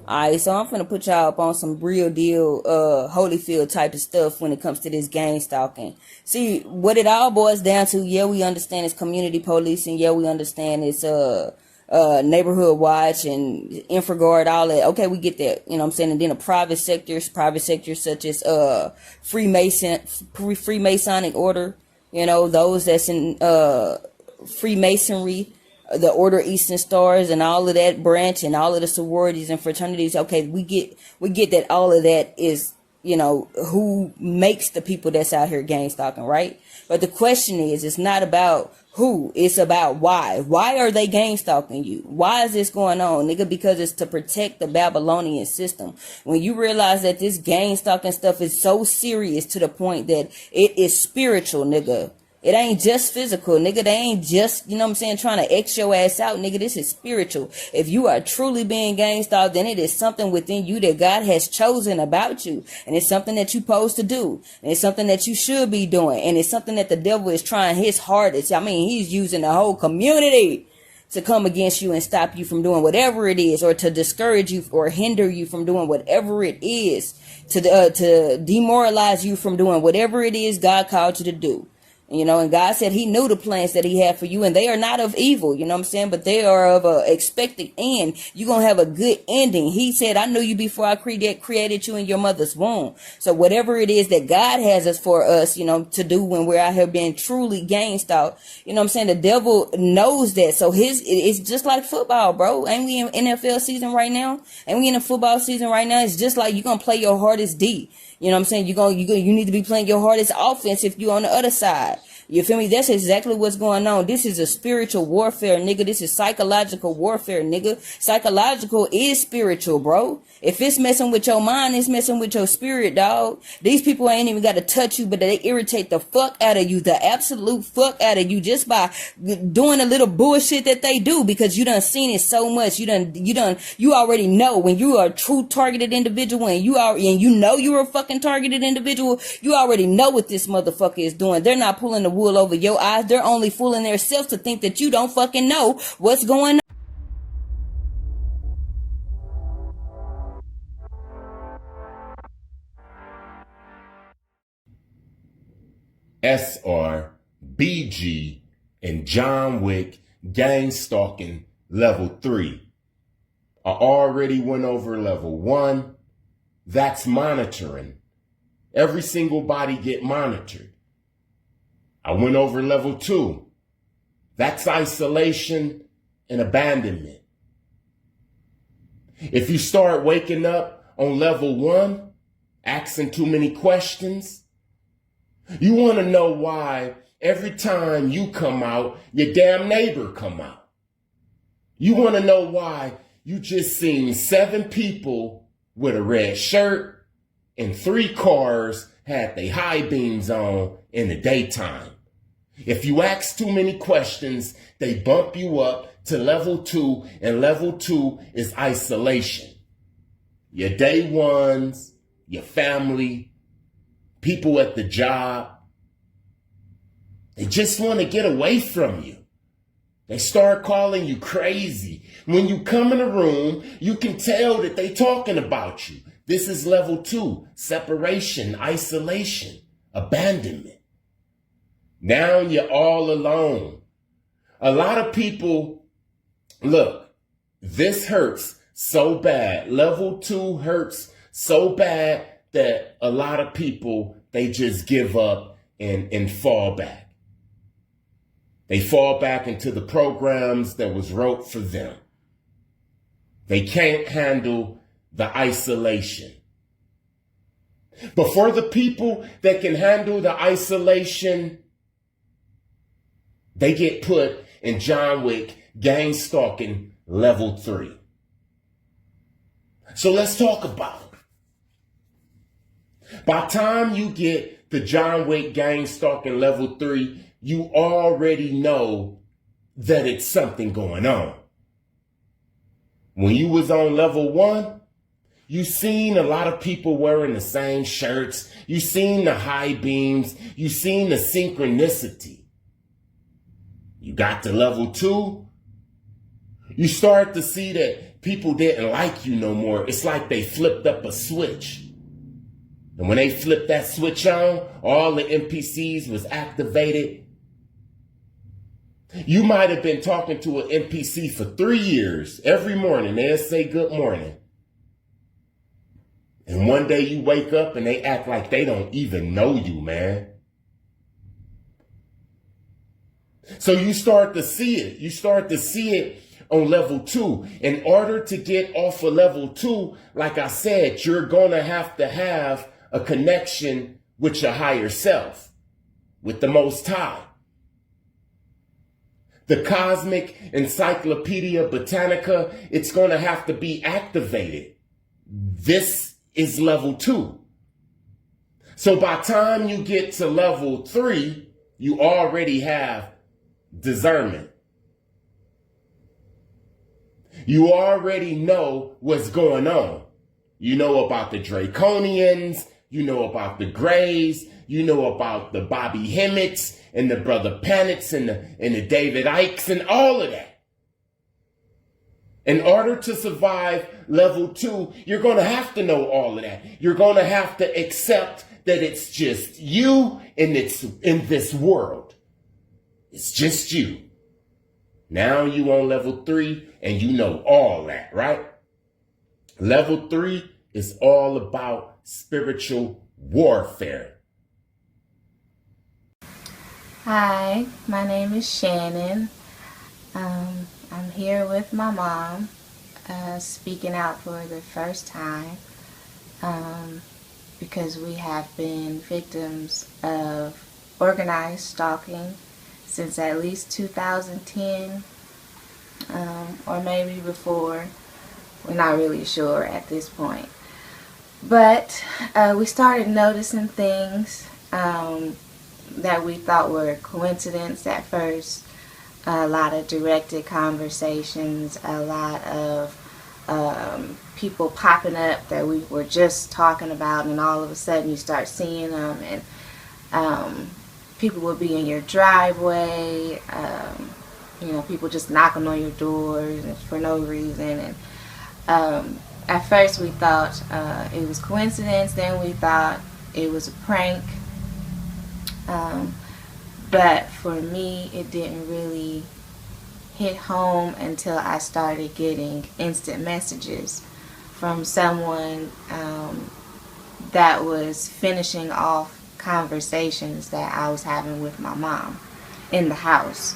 Alright, so I'm finna put y'all up on some real deal, Holyfield type of stuff when it comes to this gang stalking. See, what it all boils down to, yeah, we understand it's community policing, yeah, we understand it's, neighborhood watch and infraguard, all that. Okay, we get that, you know what I'm saying? And then the private sectors such as, Freemasonic order, you know, those that's in, Freemasonry, the Order of Eastern Stars, and all of that branch, and all of the sororities and fraternities. Okay, we get that all of that is, you know, who makes the people that's out here gang stalking, right? But the question is, it's not about who, it's about why. Why are they gang stalking you? Why is this going on, nigga? Because it's to protect the Babylonian system. When you realize that this gang stalking stuff is so serious to the point that it is spiritual, nigga. It ain't just physical, nigga. They ain't just, you know what I'm saying, trying to X your ass out, nigga. This is spiritual. If you are truly being gang stalked, then it is something within you that God has chosen about you. And it's something that you're supposed to do. And it's something that you should be doing. And it's something that the devil is trying his hardest. I mean, he's using the whole community to come against you and stop you from doing whatever it is, or to discourage you or hinder you from doing whatever it is, to demoralize you from doing whatever it is God called you to do. You know, and God said he knew the plans that he had for you, and they are not of evil, you know what I'm saying? But they are of a expected end. You're going to have a good ending. He said, I knew you before I created you in your mother's womb. So whatever it is that God has us for us, you know, to do when we're out here being truly gang stalked, you know what I'm saying? The devil knows that. So it's just like football, bro. Ain't we in NFL season right now? Ain't we in a football season right now? It's just like you're going to play your hardest D. You know what I'm saying? You need to be playing your hardest offense if you're on the other side. You feel me? That's exactly what's going on. This is a spiritual warfare, nigga. This is psychological warfare, nigga. Psychological is spiritual, bro. If it's messing with your mind, it's messing with your spirit, dog. These people ain't even got to touch you, but they irritate the fuck out of you, the absolute fuck out of you, just by doing a little bullshit that they do, because you done seen it so much. You already know when you are a true targeted individual, and you know you're a fucking targeted individual. You already know what this motherfucker is doing. They're not pulling the wool over your eyes. They're only fooling themselves to think that you don't fucking know what's going on. SR, BG, and John Wick gang stalking level 3. I already went over level 1. That's monitoring. Every single body get monitored. I went over level 2. That's isolation and abandonment. If you start waking up on level 1, asking too many questions, you want to know why every time you come out, your damn neighbor come out. You want to know why you just seen 7 people with a red shirt and 3 cars had their high beams on in the daytime. If you ask too many questions, they bump you up to level 2, and level 2 is isolation. Your day ones, your family, people at the job, they just want to get away from you. They start calling you crazy. When you come in a room, you can tell that they talking about you. This is level 2, separation, isolation, abandonment. Now you're all alone. A lot of people, look, this hurts so bad. Level 2 hurts so bad that a lot of people, they just give up and fall back. They fall back into the programs that was wrote for them. They can't handle the isolation. But for the people that can handle the isolation, they get put in John Wick gang stalking level 3. So let's talk about it. By the time you get the John Wick gang stalking level 3, you already know that it's something going on. When you was on level 1, you seen a lot of people wearing the same shirts. You seen the high beams. You seen the synchronicity. You got to level 2. You start to see that people didn't like you no more. It's like they flipped up a switch. And when they flipped that switch on, all the NPCs was activated. You might have been talking to an NPC for 3 years. Every morning they'll say good morning. And one day you wake up and they act like they don't even know you, man. So you start to see it. You start to see it on level 2. In order to get off of level 2, like I said, you're going to have a connection with your higher self, with the Most High. The Cosmic Encyclopedia Britannica, it's going to have to be activated. This is level 2. So by the time you get to level 3, you already have discernment. You already know what's going on. You know about the Draconians, you know about the Greys, you know about the Bobby Hemmets and the Brother Panets and the David Ikes and all of that. In order to survive level 2, you're going to have to know all of that. You're going to have to accept that it's just you and it's in this world. It's just you. Now you on level 3 and you know all that, right? Level 3 is all about spiritual warfare. Hi, my name is Shannon. I'm here with my mom, speaking out for the first time, because we have been victims of organized stalking since at least 2010, or maybe before. We're not really sure at this point. But we started noticing things that we thought were a coincidence at first. A lot of directed conversations, a lot of people popping up that we were just talking about, and all of a sudden you start seeing them, and people will be in your driveway, people just knocking on your doors for no reason. And at first we thought it was coincidence, then we thought it was a prank. But for me, it didn't really hit home until I started getting instant messages from someone that was finishing off conversations that I was having with my mom in the house.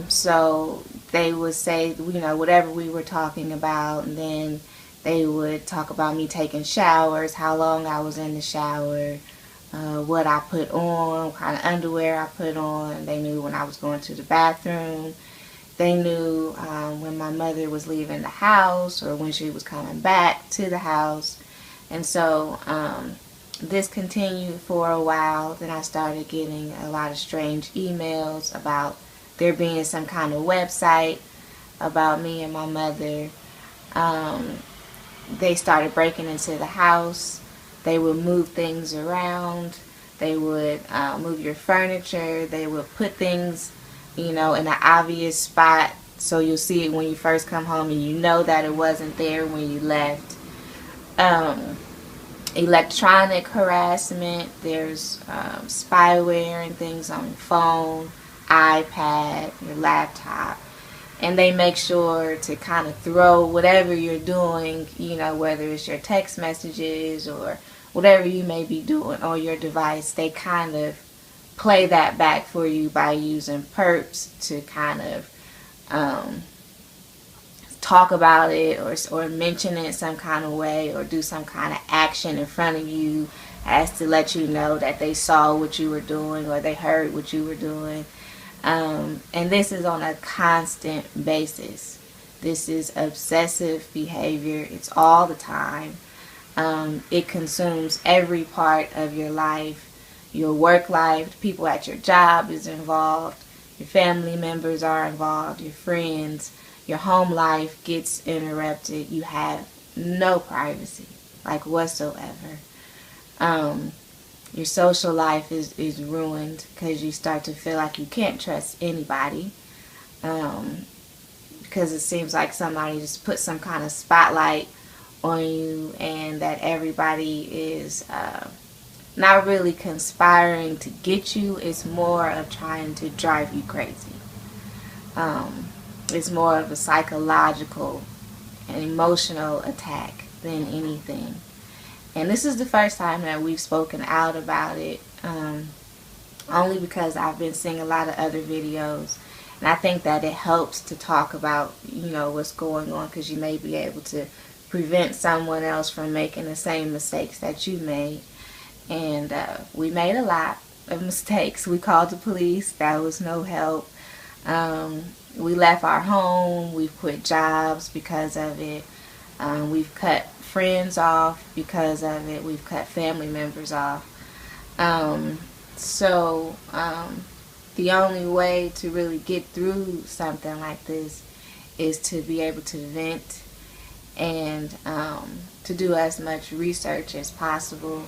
So they would say, whatever we were talking about, and then they would talk about me taking showers, how long I was in the shower, what I put on, what kind of underwear I put on. They knew when I was going to the bathroom. They knew when my mother was leaving the house or when she was coming back to the house. And so this continued for a while. Then I started getting a lot of strange emails about there being some kind of website about me and my mother. They started breaking into the house. They would move things around. They would move your furniture. They would put things, in an obvious spot, so you'll see it when you first come home and you know that it wasn't there when you left. Electronic harassment. There's spyware and things on your phone, iPad, your laptop. And they make sure to kind of throw whatever you're doing, whether it's your text messages or whatever you may be doing on your device, they kind of play that back for you by using perps to kind of talk about it or mention it some kind of way or do some kind of action in front of you as to let you know that they saw what you were doing or they heard what you were doing. And this is on a constant basis. This is obsessive behavior. It's all the time. It consumes every part of your life. Your work life, people at your job is involved. Your family members are involved. Your friends. Your home life gets interrupted. You have no privacy, like whatsoever. Your social life is ruined because you start to feel like you can't trust anybody. because it seems like somebody just put some kind of spotlight on you, and that everybody is not really conspiring to get you. It's more of trying to drive you crazy. It's more of a psychological and emotional attack than anything. And this is the first time that we've spoken out about it, only because I've been seeing a lot of other videos. And I think that it helps to talk about, what's going on, because you may be able to prevent someone else from making the same mistakes that you made. And we made a lot of mistakes. We called the police. That was no help. We left our home. We've quit jobs because of it. We've cut friends off because of it. We've cut family members off. So the only way to really get through something like this is to be able to vent and to do as much research as possible.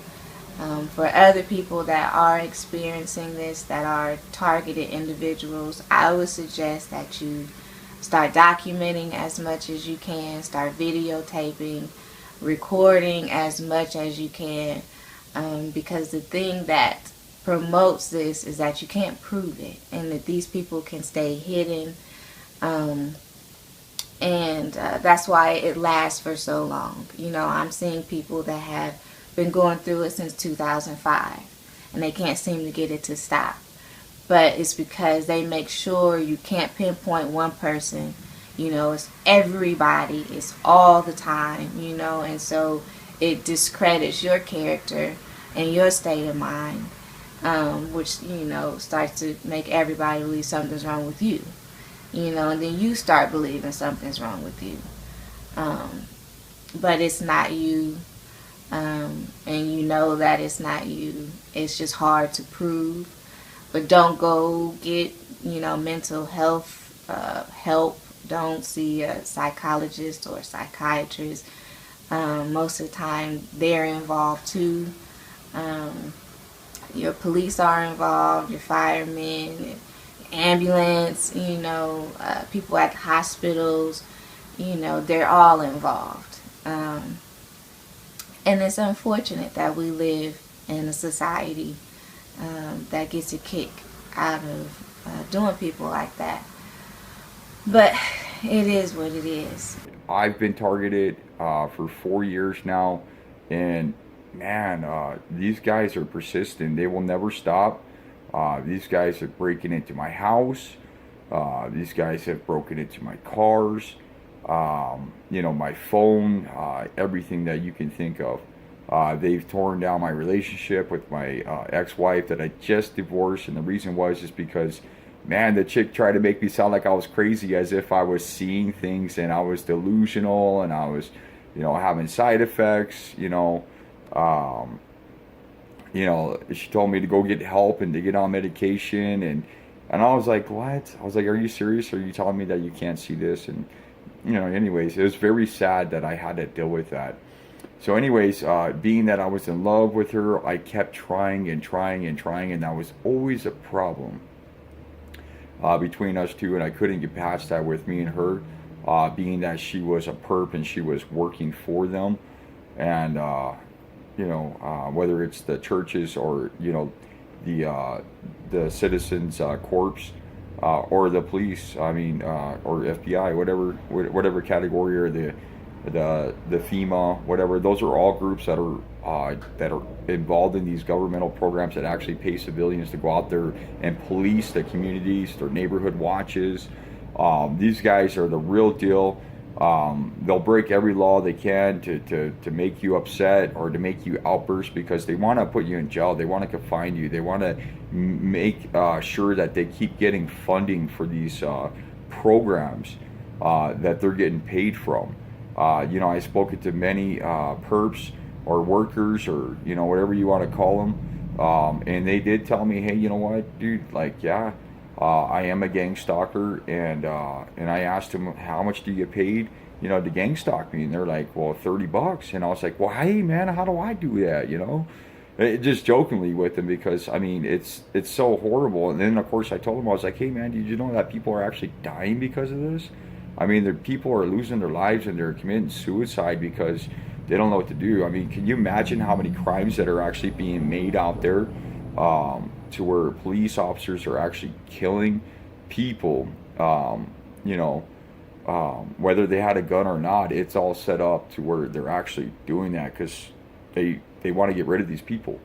For other people that are experiencing this, that are targeted individuals, I would suggest that you start documenting as much as you can, start videotaping, recording as much as you can, because the thing that promotes this is that you can't prove it, and that these people can stay hidden, and that's why it lasts for so long. I'm seeing people that have been going through it since 2005, and they can't seem to get it to stop. But it's because they make sure you can't pinpoint one person. It's everybody. It's all the time, and so it discredits your character and your state of mind, which, starts to make everybody believe something's wrong with you, and then you start believing something's wrong with you. But it's not you. And that it's not you. It's just hard to prove. But don't go get, mental health help. Don't see a psychologist or a psychiatrist. Most of the time, they're involved too. Your police are involved, your firemen, ambulance, people at hospitals, they're all involved. And it's unfortunate that we live in a society that gets a kick out of doing people like that. But it is what it is. I've been targeted for 4 years now, and man, these guys are persistent. They will never stop. These guys are breaking into my house. These guys have broken into my cars. My phone, everything that you can think of. They've torn down my relationship with my ex-wife that I just divorced, and the reason was just because, man, the chick tried to make me sound like I was crazy, as if I was seeing things and I was delusional and I was, having side effects. She told me to go get help and to get on medication, and I was like, what? I was like, are you serious? Are you telling me that you can't see this? And anyways, it was very sad that I had to deal with that. So anyways, being that I was in love with her, I kept trying and trying and trying, and that was always a problem between us two, and I couldn't get past that with me and her, being that she was a perp and she was working for them, and whether it's the churches or the citizens corps, or the police, or FBI, whatever category, or the FEMA, whatever. Those are all groups that are involved in these governmental programs that actually pay civilians to go out there and police the communities, their neighborhood watches. These guys are the real deal. They'll break every law they can to make you upset or to make you outburst, because they want to put you in jail. They want to confine you. They want to make sure that they keep getting funding for these programs that they're getting paid from. I've spoken to many perps or workers, or whatever you want to call them, and they did tell me, hey, you know what, dude, I am a gang stalker, and I asked them, how much do you get paid, to gang stalk me? And they're like, well, $30. And I was like, well, hey man, how do I do that? Just jokingly with them, because it's so horrible. And then of course I told them, I was like, hey man, did you know that people are actually dying because of this? I mean, the people are losing their lives and they're committing suicide because they don't know what to do. I mean, can you imagine how many crimes that are actually being made out there, to where police officers are actually killing people, you know, whether they had a gun or not? It's all set up to where they're actually doing that because they want to get rid of these people.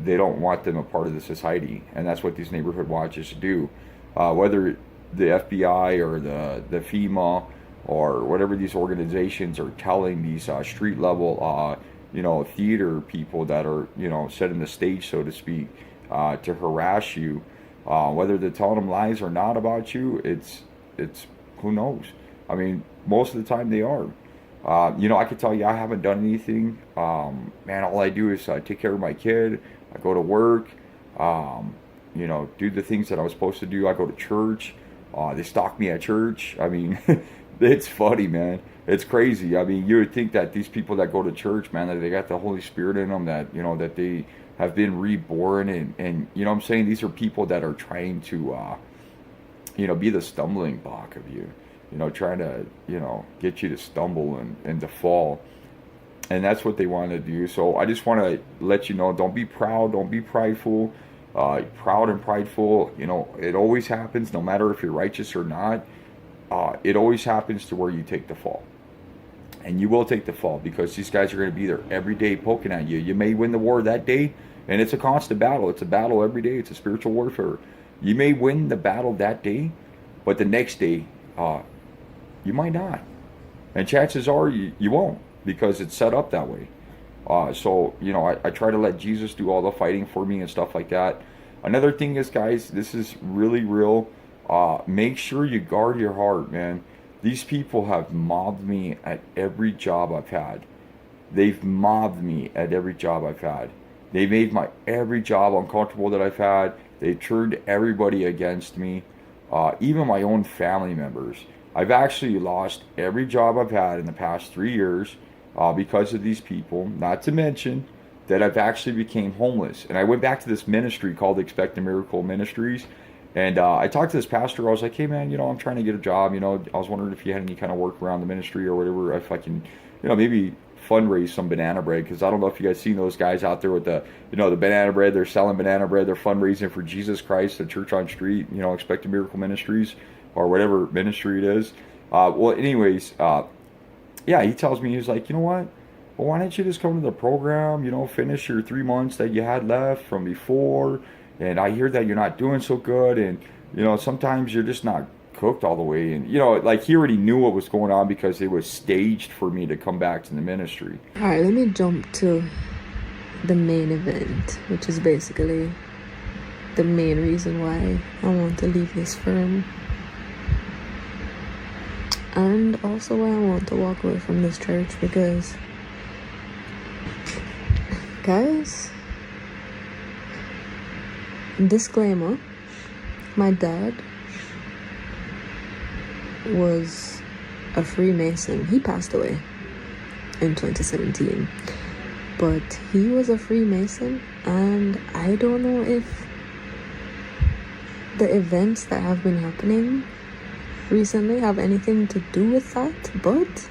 They don't want them a part of the society, and that's what these neighborhood watches do. Whether the FBI or the FEMA or whatever these organizations are telling these street level, theater people that are, setting the stage, so to speak, to harass you, whether they're telling them lies or not about you, it's who knows? I mean, most of the time they are. I can tell you I haven't done anything. Man, all I do is take care of my kid. I go to work, do the things that I was supposed to do. I go to church. They stalk me at church. I mean, it's funny, man. It's crazy. I mean, you would think that these people that go to church, man, that they got the Holy Spirit in them, that, that they have been reborn. And you know what I'm saying? These are people that are trying to, be the stumbling block of you. Trying to, get you to stumble and to fall. And that's what they want to do. So I just want to let you know, don't be proud, don't be prideful. Proud and prideful, it always happens, no matter if you're righteous or not. It always happens to where you take the fall. And you will take the fall because these guys are going to be there every day poking at you. You may win the war that day, and it's a constant battle. It's a battle every day. It's a spiritual warfare. You may win the battle that day, but the next day, you might not. And chances are you won't, because it's set up that way. So I try to let Jesus do all the fighting for me and stuff like that. Another thing is, guys, this is really real. Make sure you guard your heart, man. These people have mobbed me at every job I've had. They've mobbed me at every job I've had. They made my every job uncomfortable that I've had. They turned everybody against me, even my own family members. I've actually lost every job I've had in the past 3 years because of these people. Not to mention that I've actually became homeless. And I went back to this ministry called Expect a Miracle Ministries. And I talked to this pastor. I was like, hey, man, I'm trying to get a job. I was wondering if you had any kind of work around the ministry or whatever, if I can, maybe fundraise some banana bread. Because I don't know if you guys seen those guys out there with the, the banana bread. They're selling banana bread. They're fundraising for Jesus Christ, the Church on Street, Expect a Miracle Ministries, or whatever ministry it is. Yeah, he tells me, he's like, you know what? Well, why don't you just come to the program, finish your 3 months that you had left from before. And I hear that you're not doing so good. And, sometimes you're just not cooked all the way. And, he already knew what was going on because it was staged for me to come back to the ministry. All right, let me jump to the main event, which is basically the main reason why I want to leave this firm. And also why I want to walk away from this church, because, guys, disclaimer, my dad was a Freemason. He passed away in 2017, but he was a Freemason, and I don't know if the events that have been happening recently have anything to do with that, but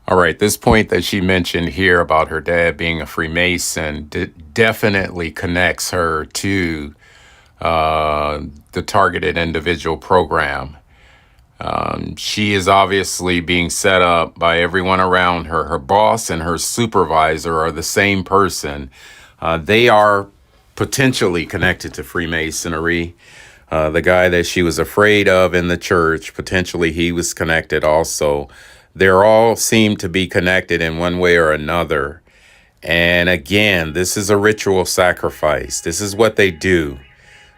all right, this point that she mentioned here about her dad being a Freemason definitely connects her to the targeted individual program. She is obviously being set up by everyone around her. Her boss and her supervisor are the same person. They are potentially connected to Freemasonry. The guy that she was afraid of in the church, potentially he was connected also. They all seem to be connected in one way or another. And again, this is a ritual sacrifice. This is what they do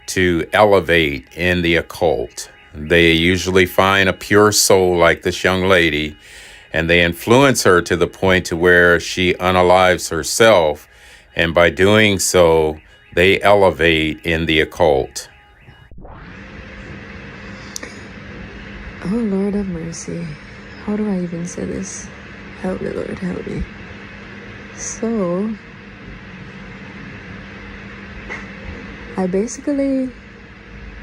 to elevate in the occult. They usually find a pure soul like this young lady, and they influence her to the point to where she unalives herself. And by doing so, they elevate in the occult. oh Lord have mercy, how do I even say this? Help me, Lord, help me. So I basically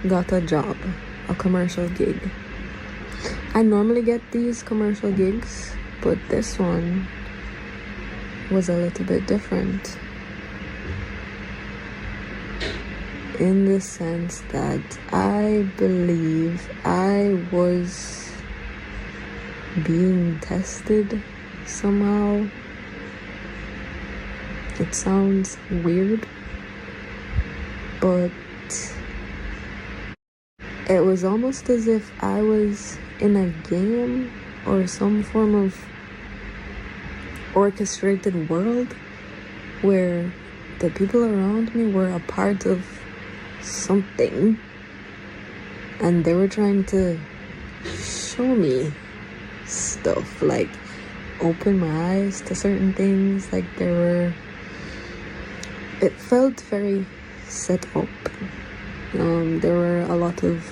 got a job, a commercial gig, I normally get these commercial gigs, but this one was a little bit different in the sense that I believe I was being tested somehow. It sounds weird, but it was almost as if I was in a game or some form of orchestrated world where the people around me were a part of something and they were trying to show me stuff, like open my eyes to certain things. Like it felt very set up. There were a lot of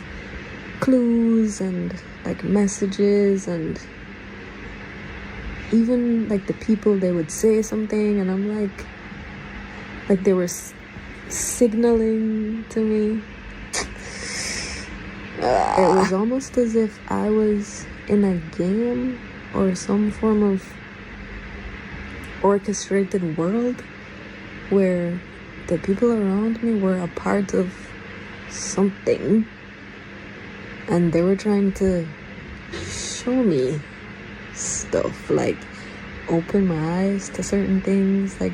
clues and like messages, and even like the people, they would say something and I'm like they were signaling to me. It was almost as if I was in a game or some form of orchestrated world where the people around me were a part of something and they were trying to show me stuff, like open my eyes to certain things. Like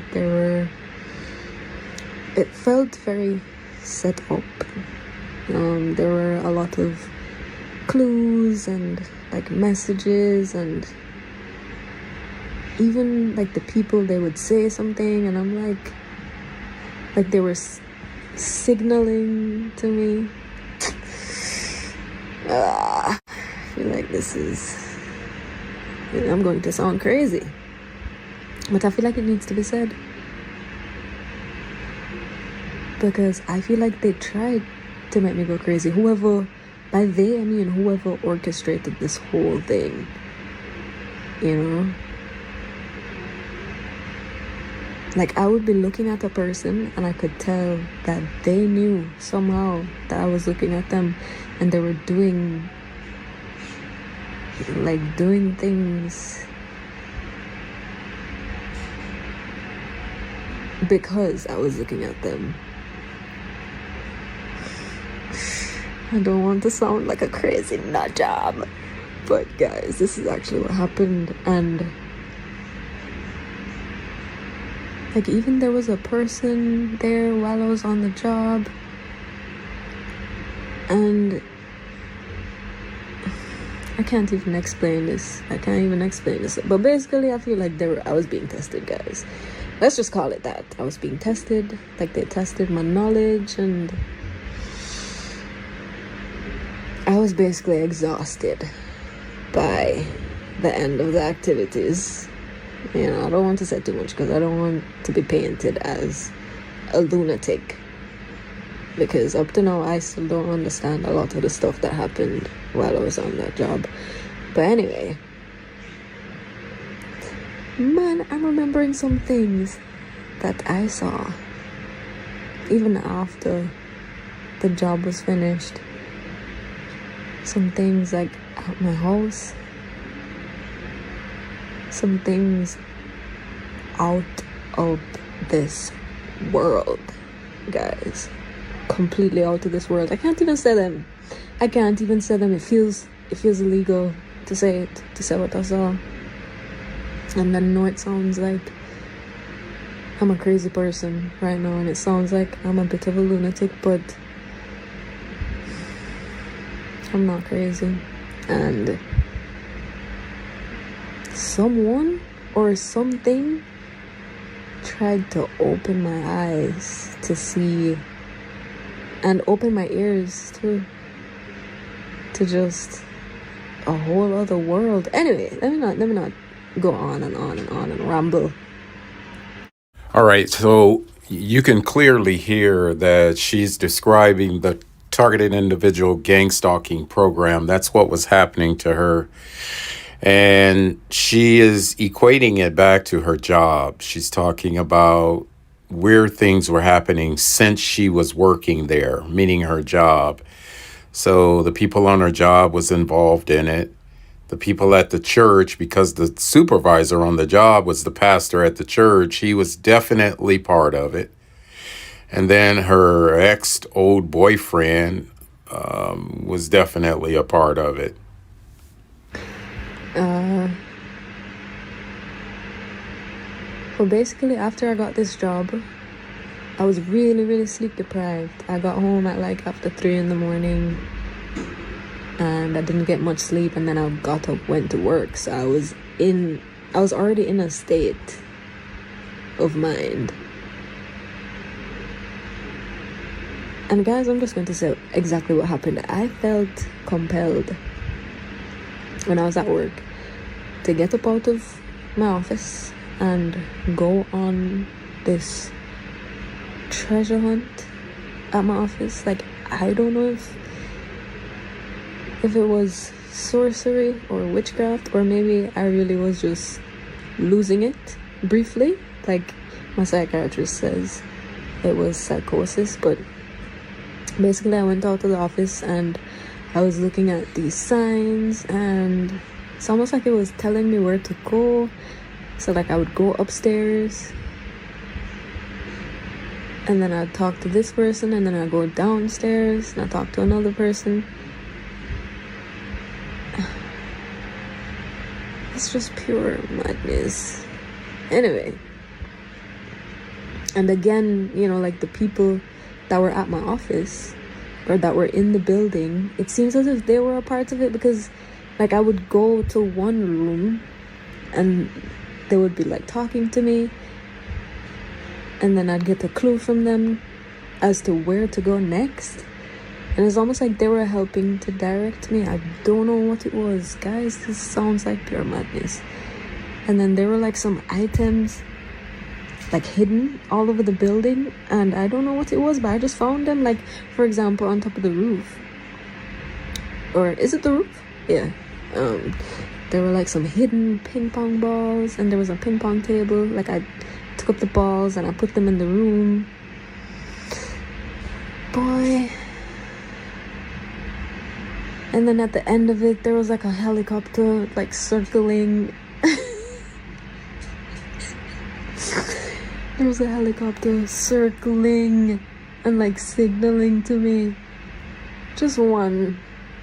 it felt very set up. There were a lot of clues and like messages, and even like the people, they would say something and I'm like they were signaling to me. I feel like this is, I'm going to sound crazy, but I feel like it needs to be said, because I feel like they tried to make me go crazy. Whoever, by they I mean whoever orchestrated this whole thing, you know? Like I would be looking at a person and I could tell that they knew somehow that I was looking at them, and they were doing things because I was looking at them. I don't want to sound like a crazy nut job, but guys, this is actually what happened. And like even there was a person there while I was on the job, and I can't even explain this. But basically I feel like I was being tested, guys. Let's just call it that. I was being tested. Like they tested my knowledge, and I was basically exhausted by the end of the activities. You know, I don't want to say too much because I don't want to be painted as a lunatic, because up to now I still don't understand a lot of the stuff that happened while I was on that job. But anyway, man, I'm remembering some things that I saw even after the job was finished. Some things like at my house, some things out of this world, guys. Completely out of this world. I can't even say them. It feels illegal to say what I saw. And I know it sounds like I'm a crazy person right now, and it sounds like I'm a bit of a lunatic, but I'm not crazy. And someone or something tried to open my eyes to see, and open my ears too, to just a whole other world. Anyway, let me not go on and ramble. All right, so you can clearly hear that she's describing the targeted individual gangstalking program. That's what was happening to her. And she is equating it back to her job. She's talking about weird things were happening since she was working there, meaning her job. So the people on her job was involved in it. the people at the church, because the supervisor on the job was the pastor at the church. He was definitely part of it. And then her old boyfriend was definitely a part of it. Well, basically, after I got this job, I was really, really sleep deprived. I got home at like after 3 in the morning, and I didn't get much sleep, and then I got up, went to work. So I was already in a state of mind. And guys, I'm just going to say exactly what happened. I felt compelled when I was at work to get up out of my office and go on this treasure hunt at my office. Like, I don't know if it was sorcery or witchcraft, or maybe I really was just losing it briefly. Like my psychiatrist says, it was psychosis. But basically, I went out to the office and I was looking at these signs, and it's almost like it was telling me where to go. So like I would go upstairs, and then I'd talk to this person, and then I'd go downstairs and I'd talk to another person. It's just pure madness. Anyway. And again, you know, like the people that were at my office or that were in the building, it seems as if they were a part of it, because like I would go to one room and they would be like talking to me, and then I'd get a clue from them as to where to go next. And it's almost like they were helping to direct me. I don't know what it was. Guys, this sounds like pure madness. And then there were like some items like hidden all over the building, and I don't know what it was, but I just found them. Like, for example, on top of the roof. Or is it the roof? Yeah. There were like some hidden ping pong balls, and there was a ping pong table. Like, I took up the balls and I put them in the room. Boy. And then at the end of it, there was like a helicopter like circling. There was a helicopter circling and like signaling to me. Just one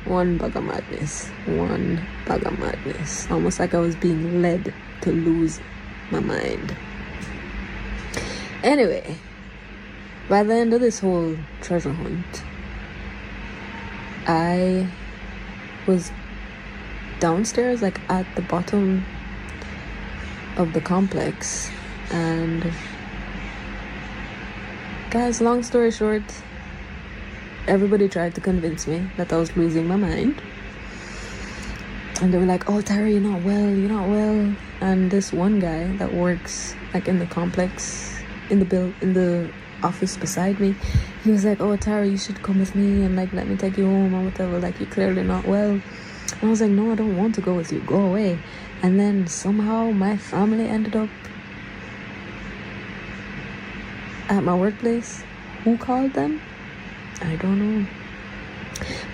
bag of madness. One bag of madness. Almost like I was being led to lose my mind. Anyway, by the end of this whole treasure hunt, I was downstairs, like at the bottom of the complex, and guys, long story short, everybody tried to convince me that I was losing my mind, and they were like, "Oh, Tara, you're not well." And this one guy that works like in the complex, in the office beside me, he was like, "Oh, Tara, you should come with me and like let me take you home or whatever, like you're clearly not well." And I was like, "No, I don't want to go with you, go away." And then somehow my family ended up at my workplace. Who called them? I don't know.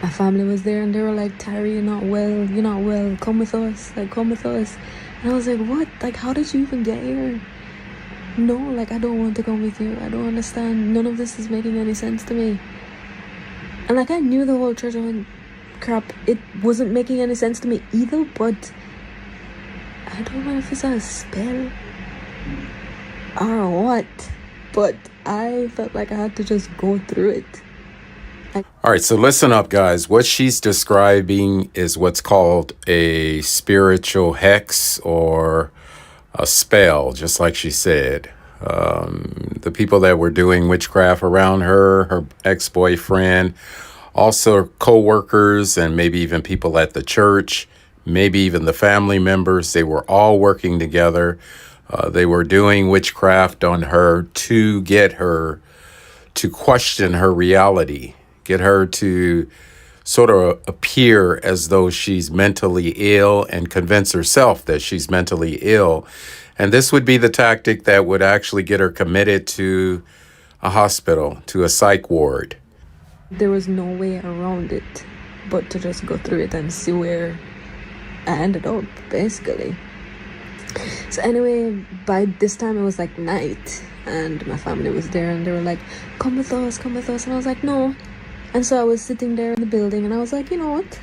My family was there and they were like, "Tara, you're not well, come with us, like come with us." And I was like, "What? Like, how did you even get here?" "No, like, I don't want to come with you. I don't understand. None of this is making any sense to me." And like, I knew the whole treasure hunt crap, it wasn't making any sense to me either, but I don't know if it's a spell or what, but I felt like I had to just go through it. All right, so listen up, guys. What she's describing is what's called a spiritual hex or a spell, just like she said. The people that were doing witchcraft around her ex-boyfriend, also co-workers, and maybe even people at the church, maybe even the family members, they were all working together. They were doing witchcraft on her to get her to question her reality, get her to sort of appear as though she's mentally ill and convince herself that she's mentally ill. And this would be the tactic that would actually get her committed to a hospital, to a psych ward. There was no way around it but to just go through it and see where I ended up, basically. So anyway, by this time it was like night, and my family was there, and they were like, come with us, and I was like, no. And so I was sitting there in the building, and I was like, you know what,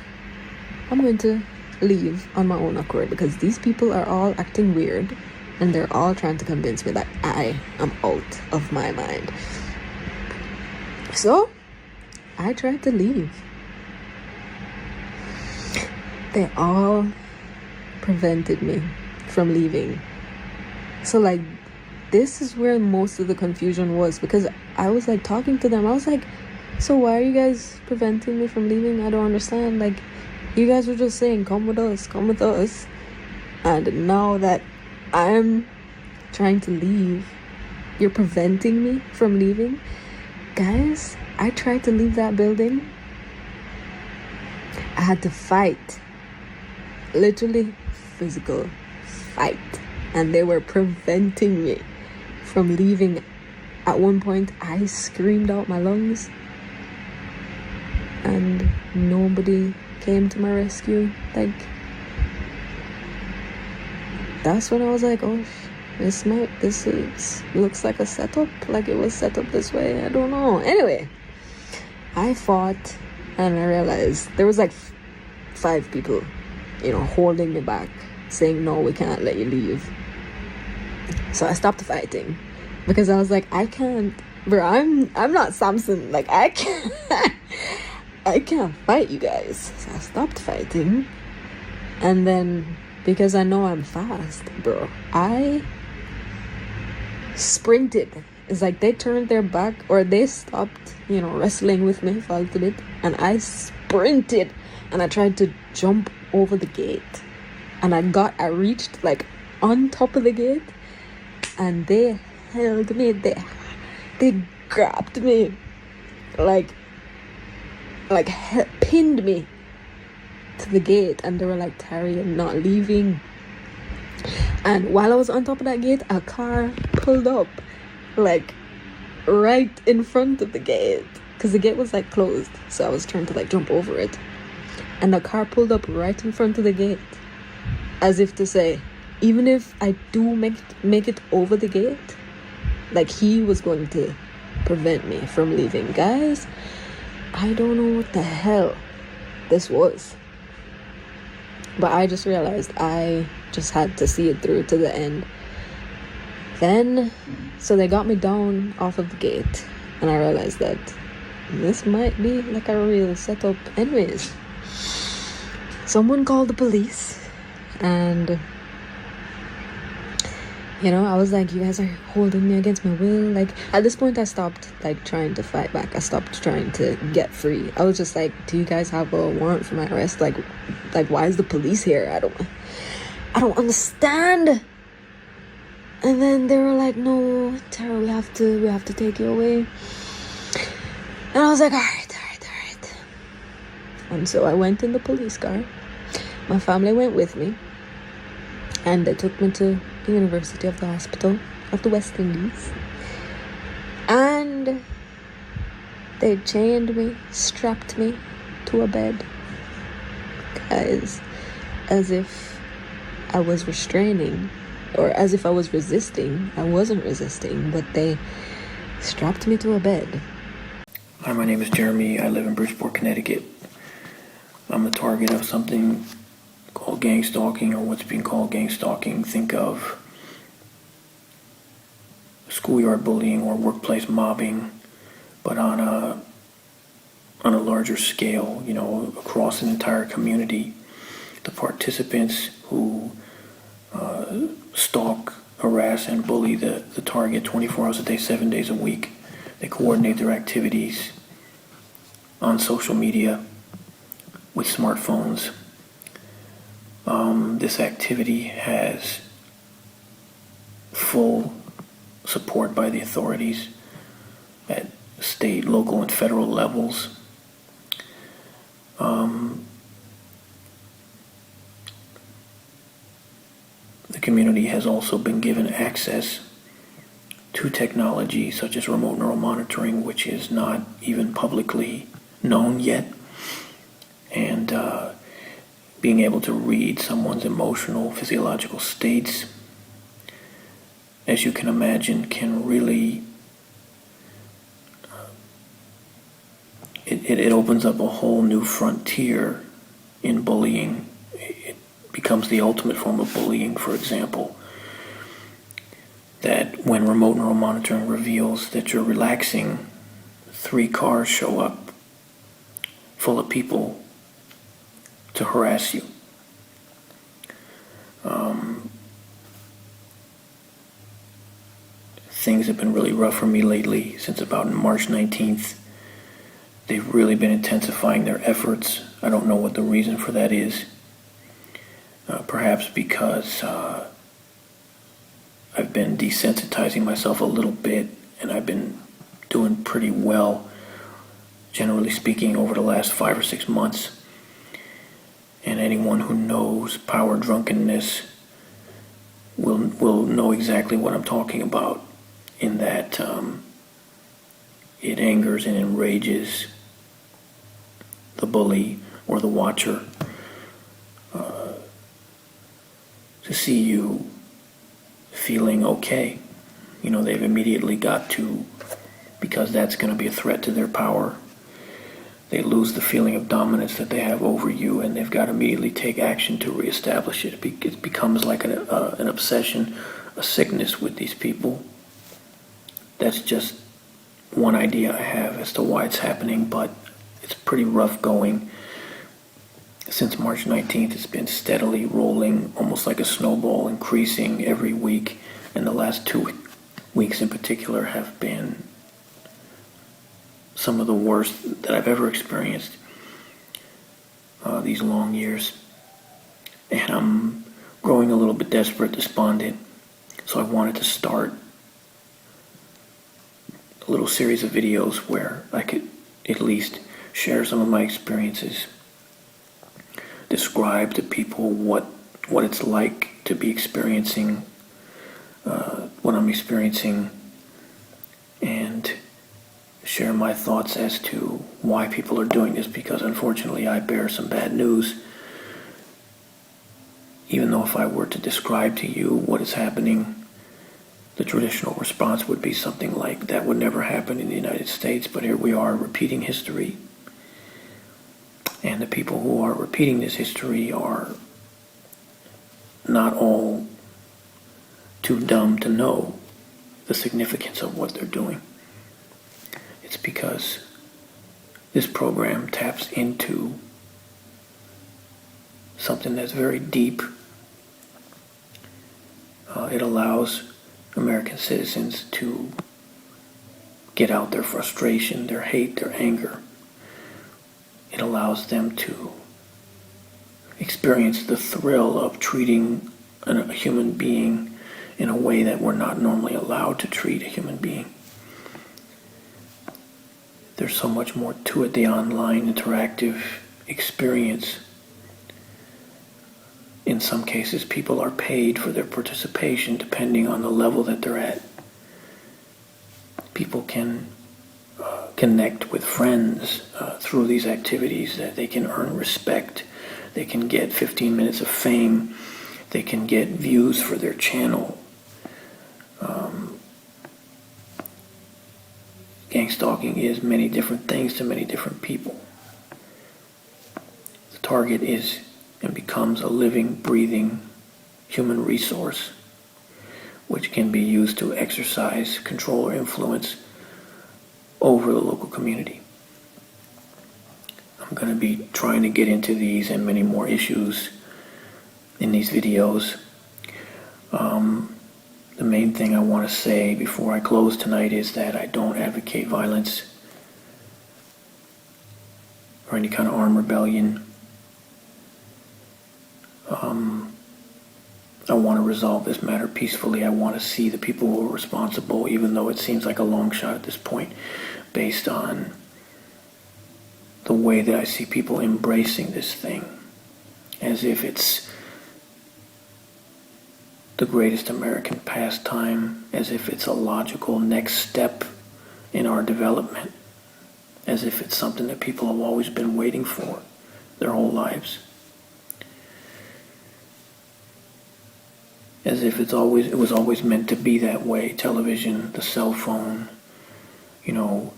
I'm going to leave on my own accord, because these people are all acting weird, and they're all trying to convince me that I am out of my mind. So I tried to leave. They all prevented me from leaving. So like, this is where most of the confusion was, because I was like talking to them. I was like, so why are you guys preventing me from leaving? I don't understand. Like, you guys were just saying, come with us. And now that I'm trying to leave, you're preventing me from leaving. Guys, I tried to leave that building. I had to fight. Literally physical fight. And they were preventing me from leaving. At one point, I screamed out my lungs. And nobody came to my rescue. Like, that's when I was like, oh, this looks like a setup. Like, it was set up this way. I don't know. Anyway, I fought, and I realized there was like 5 people, holding me back, saying, no, we can't let you leave. So I stopped fighting, because I was like, I can't, bro, I'm not Samson. Like, I can't fight you guys. So I stopped fighting. And then, because I know I'm fast, bro, I sprinted. It's like they turned their back, or they stopped, wrestling with me for a little bit, and I sprinted, and I tried to jump over the gate, and I reached like on top of the gate, and they held me. They grabbed me, like pinned me to the gate, and they were like, Tari, I'm not leaving. And while I was on top of that gate, a car pulled up, like right in front of the gate, because the gate was like closed, so I was trying to like jump over it, and the car pulled up right in front of the gate, as if to say, even if I do make it over the gate, like, he was going to prevent me from leaving. Guys, I don't know what the hell this was, but I just realized I just had to see it through to the end. Then, so they got me down off of the gate, and I realized that this might be like a real setup. Anyways, someone called the police, and I was like, you guys are holding me against my will. Like, at this point, I stopped like trying to fight back. I stopped trying to get free. I was just like, do you guys have a warrant for my arrest? Like why is the police here? I don't understand. And then they were like, no, Tara, we have to take you away. And I was like, all right. And so I went in the police car. My family went with me, and they took me to the University of the Hospital of the West Indies, and they chained me, strapped me to a bed, guys, as if I was restraining, or as if I was resisting. I wasn't resisting, but they strapped me to a bed. Hi, my name is Jeremy. I live in Bridgeport, Connecticut. I'm the target of something called gangstalking, or what's being called gangstalking. Think of schoolyard bullying or workplace mobbing, but on a larger scale, across an entire community. The participants who stalk, harass, and bully the target 24 hours a day, 7 days a week. They coordinate their activities on social media with smartphones. This activity has full support by the authorities at state, local, and federal levels. The community has also been given access to technology such as remote neural monitoring, which is not even publicly known yet. And being able to read someone's emotional, physiological states, as you can imagine, can really, it opens up a whole new frontier in bullying. It becomes the ultimate form of bullying, for example, that when remote neural monitoring reveals that you're relaxing, 3 cars show up full of people to harass you. Things have been really rough for me lately. Since about March 19th, they've really been intensifying their efforts. I don't know what the reason for that is. Perhaps because I've been desensitizing myself a little bit, and I've been doing pretty well, generally speaking, over the last 5 or 6 months. And anyone who knows power drunkenness will know exactly what I'm talking about, in that it angers and enrages the bully or the watcher to see you feeling okay. You know, they've immediately got to, because that's going to be a threat to their power, they lose the feeling of dominance that they have over you, and they've got to immediately take action to reestablish it. It becomes like an obsession, a sickness with these people. That's just one idea I have as to why it's happening, but it's pretty rough going. Since March 19th, it's been steadily rolling, almost like a snowball, increasing every week, and the last 2 weeks in particular have been some of the worst that I've ever experienced these long years. And I'm growing a little bit desperate, despondent, so I wanted to start a little series of videos where I could at least share some of my experiences, describe to people what it's like to be experiencing what I'm experiencing, and share my thoughts as to why people are doing this, because unfortunately I bear some bad news. Even though if I were to describe to you what is happening, the traditional response would be something like, that would never happen in the United States, but here we are repeating history. And the people who are repeating this history are not all too dumb to know the significance of what they're doing. It's because this program taps into something that's very deep. It allows American citizens to get out their frustration, their hate, their anger. It allows them to experience the thrill of treating a human being in a way that we're not normally allowed to treat a human being. There's so much more to it, the online interactive experience. In some cases, people are paid for their participation depending on the level that they're at. People can connect with friends through these activities, that they can earn respect. They can get 15 minutes of fame. They can get views for their channel. Gangstalking is many different things to many different people. The target is and becomes a living, breathing human resource, which can be used to exercise control or influence over the local community. I'm going to be trying to get into these and many more issues in these videos. The main thing I want to say before I close tonight is that I don't advocate violence or any kind of armed rebellion. I want to resolve this matter peacefully. I want to see the people who are responsible, even though it seems like a long shot at this point, based on the way that I see people embracing this thing, as if it's the greatest American pastime, as if it's a logical next step in our development, as if it's something that people have always been waiting for their whole lives. as if it was always meant to be that way. Television, the cell phone, you know,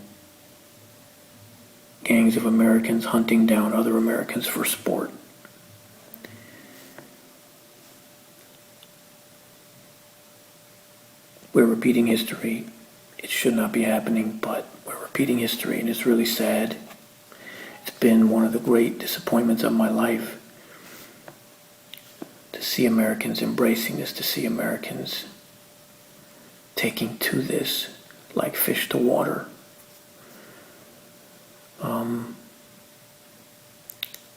gangs of Americans hunting down other Americans for sport. We're repeating history. It should not be happening, but we're repeating history, and it's really sad. It's been one of the great disappointments of my life to see Americans embracing this, to see Americans taking to this like fish to water.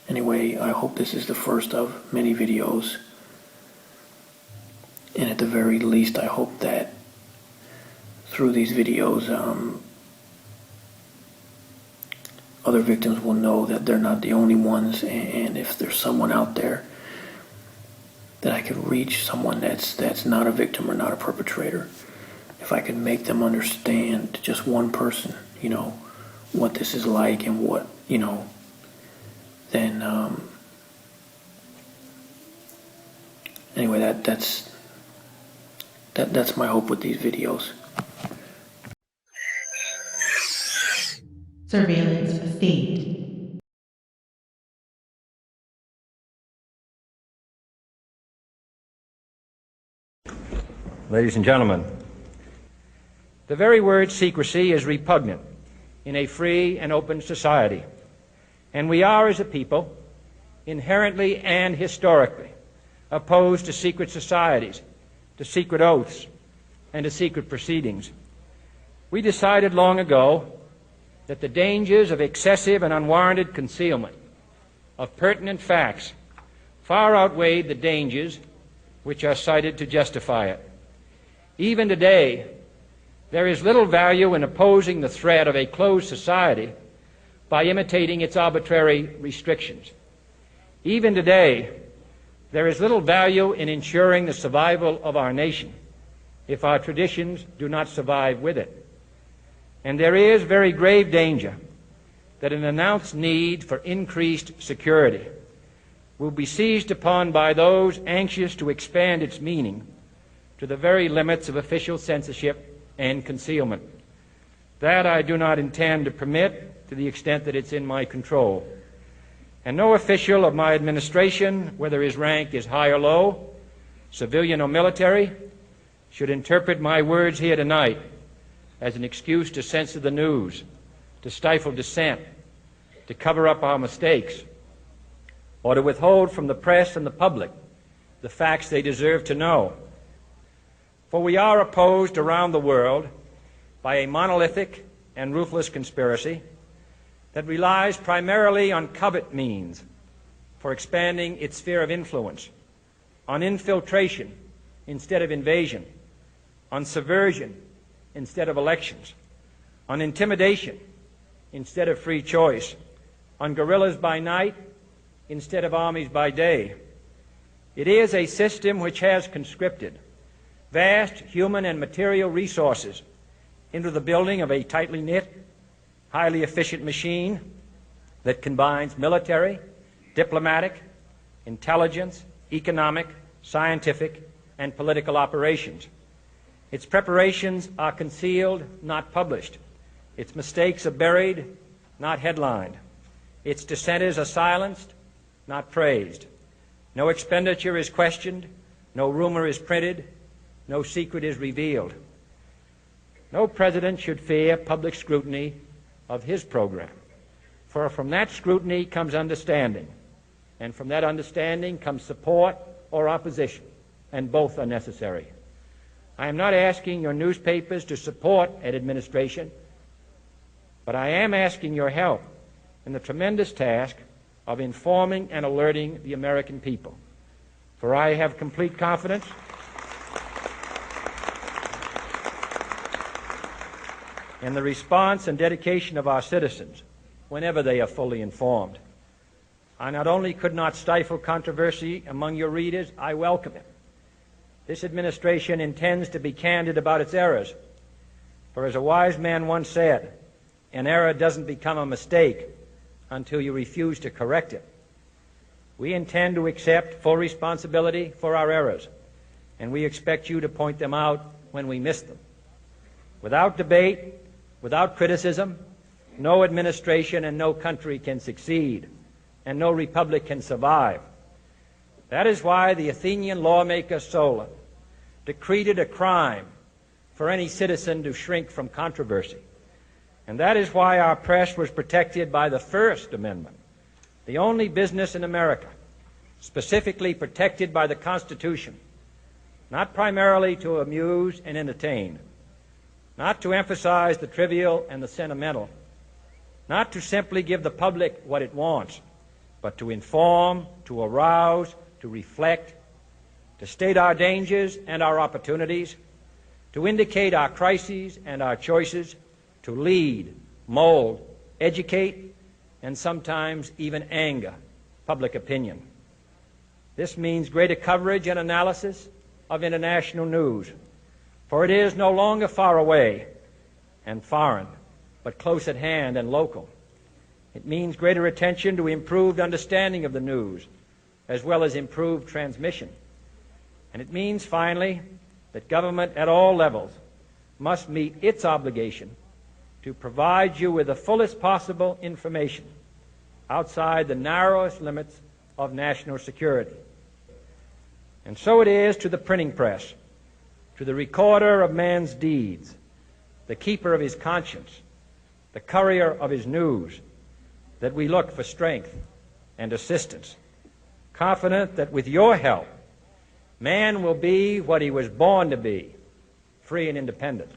Anyway, I hope this is the first of many videos. And at the very least, I hope that through these videos, other victims will know that they're not the only ones, and if there's someone out there that I could reach, someone that's not a victim or not a perpetrator, if I could make them understand, just one person, you know, what this is like and what, you know, then anyway, that's my hope with these videos. Surveillance State. Ladies and gentlemen, the very word secrecy is repugnant in a free and open society, and we are, as a people, inherently and historically opposed to secret societies, to secret oaths, and to secret proceedings. We decided long ago that the dangers of excessive and unwarranted concealment of pertinent facts far outweighed the dangers which are cited to justify it. Even today, there is little value in opposing the threat of a closed society by imitating its arbitrary restrictions. Even today, there is little value in ensuring the survival of our nation if our traditions do not survive with it. And there is very grave danger that an announced need for increased security will be seized upon by those anxious to expand its meaning to the very limits of official censorship and concealment. That I do not intend to permit to the extent that it's in my control. And no official of my administration, whether his rank is high or low, civilian or military, should interpret my words here tonight as an excuse to censor the news, to stifle dissent, to cover up our mistakes, or to withhold from the press and the public the facts they deserve to know. For we are opposed around the world by a monolithic and ruthless conspiracy that relies primarily on covert means for expanding its sphere of influence, on infiltration instead of invasion, on subversion instead of elections, on intimidation instead of free choice, on guerrillas by night instead of armies by day. It is a system which has conscripted vast human and material resources into the building of a tightly knit, highly efficient machine that combines military, diplomatic, intelligence, economic, scientific, and political operations. Its preparations are concealed, not published. Its mistakes are buried, not headlined. Its dissenters are silenced, not praised. No expenditure is questioned, no rumor is printed, no secret is revealed. No president should fear public scrutiny of his program, for from that scrutiny comes understanding, and from that understanding comes support or opposition, and both are necessary. I am not asking your newspapers to support an administration, but I am asking your help in the tremendous task of informing and alerting the American people. For I have complete confidence in the response and dedication of our citizens whenever they are fully informed. I not only could not stifle controversy among your readers, I welcome it. This administration intends to be candid about its errors. For as a wise man once said, an error doesn't become a mistake until you refuse to correct it. We intend to accept full responsibility for our errors, and we expect you to point them out when we miss them. Without debate, without criticism, no administration and no country can succeed, and no republic can survive. That is why the Athenian lawmaker Solon decreed it a crime for any citizen to shrink from controversy. And that is why our press was protected by the First Amendment, the only business in America specifically protected by the Constitution, not primarily to amuse and entertain, not to emphasize the trivial and the sentimental, not to simply give the public what it wants, but to inform, to arouse, to reflect, to state our dangers and our opportunities, to indicate our crises and our choices, to lead, mold, educate, and sometimes even anger public opinion. This means greater coverage and analysis of international news, for it is no longer far away and foreign, but close at hand and local. It means greater attention to improved understanding of the news, as well as improved transmission. And it means, finally, that government at all levels must meet its obligation to provide you with the fullest possible information outside the narrowest limits of national security. And so it is to the printing press, to the recorder of man's deeds, the keeper of his conscience, the courier of his news, that we look for strength and assistance, confident that with your help, man will be what he was born to be, free and independent.